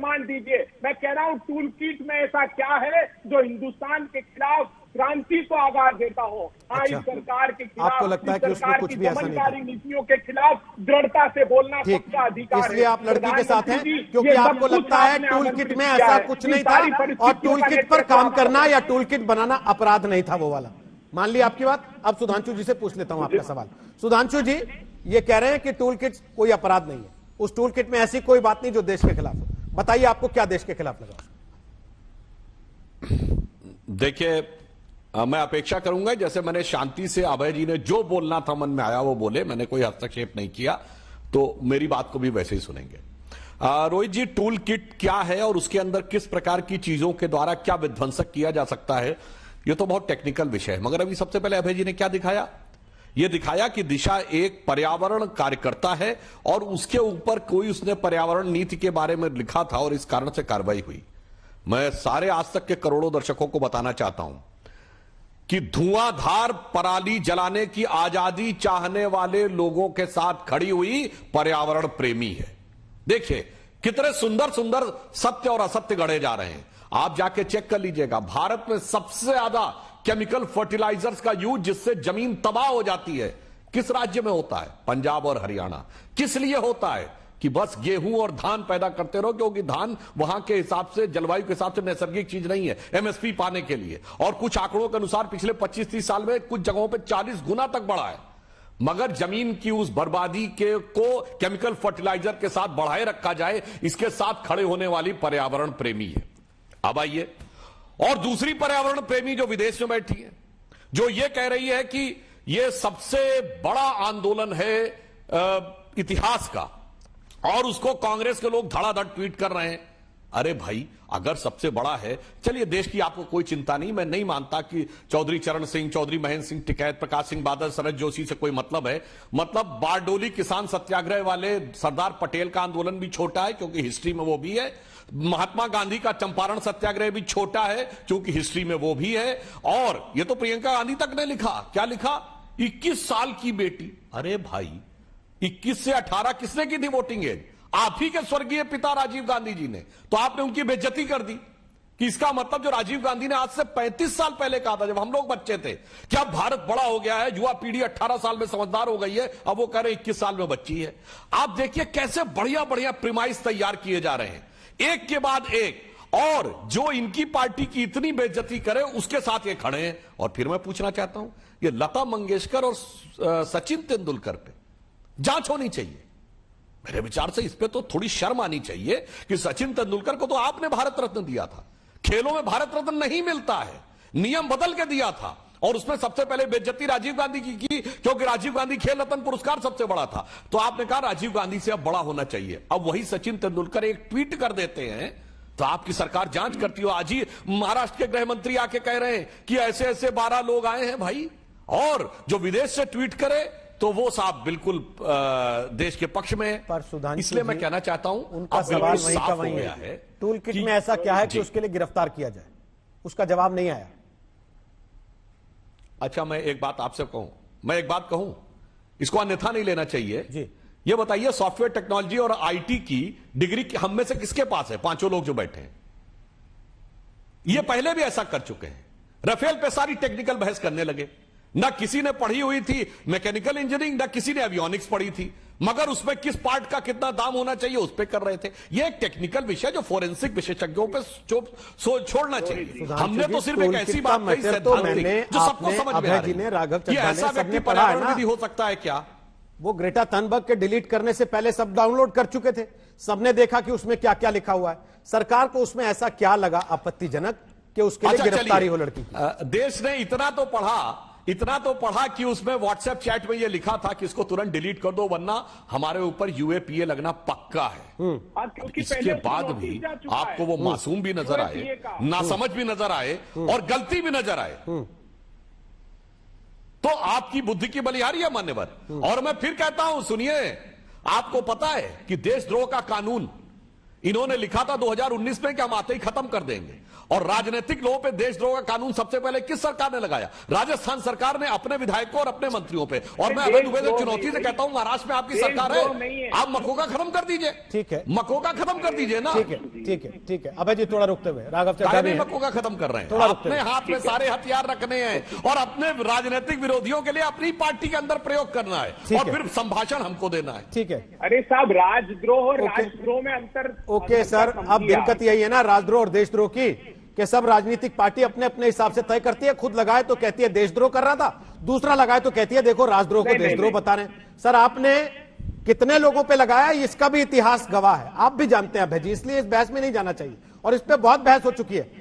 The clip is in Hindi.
प्रमाण दीजिए। मैं कह रहा हूं टूल किट में ऐसा क्या है जो हिंदुस्तान के खिलाफ क्रांति को आगाज देता हो। हाँ, इस सरकार के खिलाफ, आपको लगता है कि उसमें कुछ भी ऐसा नहीं था? नीतियों के खिलाफ दृढ़ता से बोलना सबका अधिकार है। इसलिए आप लड़की के साथ हैं क्योंकि आपको लगता है टूल किट में ऐसा कुछ नहीं था और टूल किट पर काम करना या टूल किट बनाना अपराध नहीं था वो वाला। मान ली आपकी बात। अब सुधांशु जी से पूछ लेता हूं आपका सवाल। सुधांशु जी, ये कह रहे हैं कि टूल किट कोई अपराध नहीं है, उस टूल किट में ऐसी कोई बात नहीं जो देश के खिलाफ हो। बताइए आपको क्या देश के खिलाफ लगा? देखिए, मैं अपेक्षा करूंगा जैसे मैंने शांति से अभय जी ने जो बोलना था मन में आया वो बोले, मैंने कोई हस्तक्षेप नहीं किया, तो मेरी बात को भी वैसे ही सुनेंगे। रोहित जी, टूल किट क्या है और उसके अंदर किस प्रकार की चीजों के द्वारा क्या विध्वंसक किया जा सकता है, ये तो बहुत टेक्निकल विषय है। मगर अभी सबसे पहले अभय जी ने क्या दिखाया? यह दिखाया कि दिशा एक पर्यावरण कार्यकर्ता है और उसके ऊपर कोई उसने पर्यावरण नीति के बारे में लिखा था और इस कारण से कार्रवाई हुई। मैं सारे आज तक के करोड़ों दर्शकों को बताना चाहता हूं कि धुआंधार पराली जलाने की आजादी चाहने वाले लोगों के साथ खड़ी हुई पर्यावरण प्रेमी है। देखिए कितने सुंदर सुंदर सत्य और असत्य गढ़े जा रहे हैं। आप जाके चेक कर लीजिएगा, भारत में सबसे ज्यादा केमिकल फर्टिलाइजर्स का यूज जिससे जमीन तबाह हो जाती है किस राज्य में होता है? पंजाब और हरियाणा। किस लिए होता है? कि बस गेहूं और धान पैदा करते रहो, क्योंकि धान वहां के हिसाब से, जलवायु के हिसाब से नैसर्गिक चीज नहीं है, एमएसपी पाने के लिए। और कुछ आंकड़ों के अनुसार पिछले 25-30 साल में कुछ जगहों पे 40 गुना तक बढ़ा है। मगर जमीन की उस बर्बादी के को केमिकल फर्टिलाइजर के साथ बढ़ाए रखा जाए, इसके साथ खड़े होने वाली पर्यावरण प्रेमी है। अब आइए, और दूसरी पर्यावरण प्रेमी जो विदेश में बैठी है, जो ये कह रही है कि यह सबसे बड़ा आंदोलन है इतिहास का, और उसको कांग्रेस के लोग धड़ाधड़ ट्वीट कर रहे हैं। अरे भाई, अगर सबसे बड़ा है, चलिए देश की आपको कोई चिंता नहीं। मैं नहीं मानता कि चौधरी चरण सिंह, चौधरी महेंद्र सिंह टिकैत, प्रकाश सिंह बादल, शरद जोशी से कोई मतलब है। मतलब बारडोली किसान सत्याग्रह वाले सरदार पटेल का आंदोलन भी छोटा है क्योंकि हिस्ट्री में वो भी है। महात्मा गांधी का चंपारण सत्याग्रह भी छोटा है क्योंकि हिस्ट्री में वो भी है। और ये तो प्रियंका गांधी तक ने लिखा, क्या लिखा? 21 साल की बेटी। अरे भाई, 21 से 18 किसने की थी वोटिंग एज? आप ही के स्वर्गीय पिता राजीव गांधी जी ने। तो आपने उनकी बेइज्जती कर दी कि इसका मतलब जो राजीव गांधी ने आज से 35 साल पहले कहा था, जब हम लोग बच्चे थे, कि अब भारत बड़ा हो गया है, युवा पीढ़ी 18 साल में समझदार हो गई है, अब वो कह रहे 21 साल में बच्ची है। आप देखिए कैसे बढ़िया बढ़िया प्रिमाइस तैयार किए जा रहे हैं, एक के बाद एक। और जो इनकी पार्टी की इतनी बेइज्जती करे उसके साथ ये खड़े हैं। और फिर मैं पूछना चाहता हूं, ये लता मंगेशकर और सचिन तेंदुलकर पे जांच होनी चाहिए। मेरे विचार से इस पे तो थोड़ी शर्म आनी चाहिए कि सचिन तेंदुलकर को तो आपने भारत रत्न दिया था, खेलों में भारत रत्न नहीं मिलता है, नियम बदल के दिया था। और उसमें सबसे पहले बेइज्जती राजीव गांधी की क्योंकि राजीव गांधी खेल रत्न पुरस्कार सबसे बड़ा था। तो आपने कहा राजीव गांधी से अब बड़ा होना चाहिए। अब वही सचिन तेंदुलकर एक ट्वीट कर देते हैं तो आपकी सरकार जांच करती हो। आज ही महाराष्ट्र के गृह मंत्री आके कह रहे हैं कि ऐसे ऐसे 12 लोग आए हैं भाई। और जो विदेश से ट्वीट करे तो वो साहब बिल्कुल देश के पक्ष में है। इसलिए मैं कहना चाहता हूं, उनका सवाल वहीं का वहीं है। टूल किट में ऐसा क्या है कि उसके लिए गिरफ्तार किया जाए? उसका जवाब नहीं आया। अच्छा, मैं एक बात आपसे कहूं, मैं एक बात कहूं, इसको अन्यथा नहीं लेना चाहिए जी। ये बताइए, सॉफ्टवेयर टेक्नोलॉजी और आईटी की डिग्री हम में से किसके पास है? पांचों लोग जो बैठे हैं, ये पहले भी ऐसा कर चुके हैं। राफेल पे सारी टेक्निकल बहस करने लगे। ना किसी ने पढ़ी हुई थी मैकेनिकल इंजीनियरिंग, ना किसी ने एवियोनिक्स पढ़ी थी, मगर उसमें किस पार्ट का कितना दाम होना चाहिए उस पर कर रहे थे। यह एक टेक्निकल विषय जो फोरेंसिक विशेषज्ञों पे छोड़ना चाहिए। हमने तो सिर्फ एक ऐसी बात कही सैद्धांतिक जो सबको समझ में आ रही है। ऐसा व्यक्ति पर्यावरण विधि हो सकता है क्या? वो ग्रेटा थनबर्ग के डिलीट करने से पहले सब डाउनलोड कर चुके थे, सबने देखा कि उसमें क्या क्या लिखा हुआ है। सरकार को उसमें ऐसा क्या लगा आपत्तिजनक कि उसके लिए गिरफ्तारी हो लड़की की? देश ने इतना तो पढ़ा कि उसमें व्हाट्सएप चैट में यह लिखा था कि इसको तुरंत डिलीट कर दो वरना हमारे ऊपर यूएपीए लगना पक्का है। इसके बाद भी आपको वो मासूम भी नजर आए, नासमझ भी नजर आए और गलती भी नजर आए, तो आपकी बुद्धि की बलिहारी है मान्यवर। और मैं फिर कहता हूं, सुनिए, आपको पता है कि देशद्रोह का कानून इन्होंने लिखा था 2019 में कि हम आते ही खत्म कर देंगे। और राजनीतिक लोगों पे देशद्रोह का कानून सबसे पहले किस सरकार ने लगाया? राजस्थान सरकार ने, अपने विधायकों और अपने मंत्रियों पे। और मैं अभय दुबे से चुनौती से कहता हूं, महाराष्ट्र में आपकी सरकार है, आप मकोका खत्म कर दीजिए। ठीक है, मकोका खत्म कर दीजिए ना। ठीक है, ठीक है, ठीक है। अभय जी थोड़ा रुकते हुए, राघव चड्ढा मकोका खत्म कर रहे हैं, थोड़ा अपने हाथ में सारे हथियार रखने हैं और अपने राजनीतिक विरोधियों के लिए अपनी पार्टी के अंदर प्रयोग करना है और फिर संभाषण हमको देना है। ठीक है। अरे साहब, राजद्रोह और राष्ट्रद्रोह में अंतर। ओके सर, अब दिक्कत यही है ना राजद्रोह और देशद्रोह की, कि सब राजनीतिक पार्टी अपने अपने हिसाब से तय करती है। खुद लगाए तो कहती है देशद्रोह कर रहा था, दूसरा लगाए तो कहती है देखो राजद्रोह को देशद्रोह बता रहे हैं। सर, आपने कितने लोगों पे लगाया इसका भी इतिहास गवाह है, आप भी जानते हैं अभय जी, इसलिए इस बहस में नहीं जाना चाहिए और इस पे बहुत बहस हो चुकी है।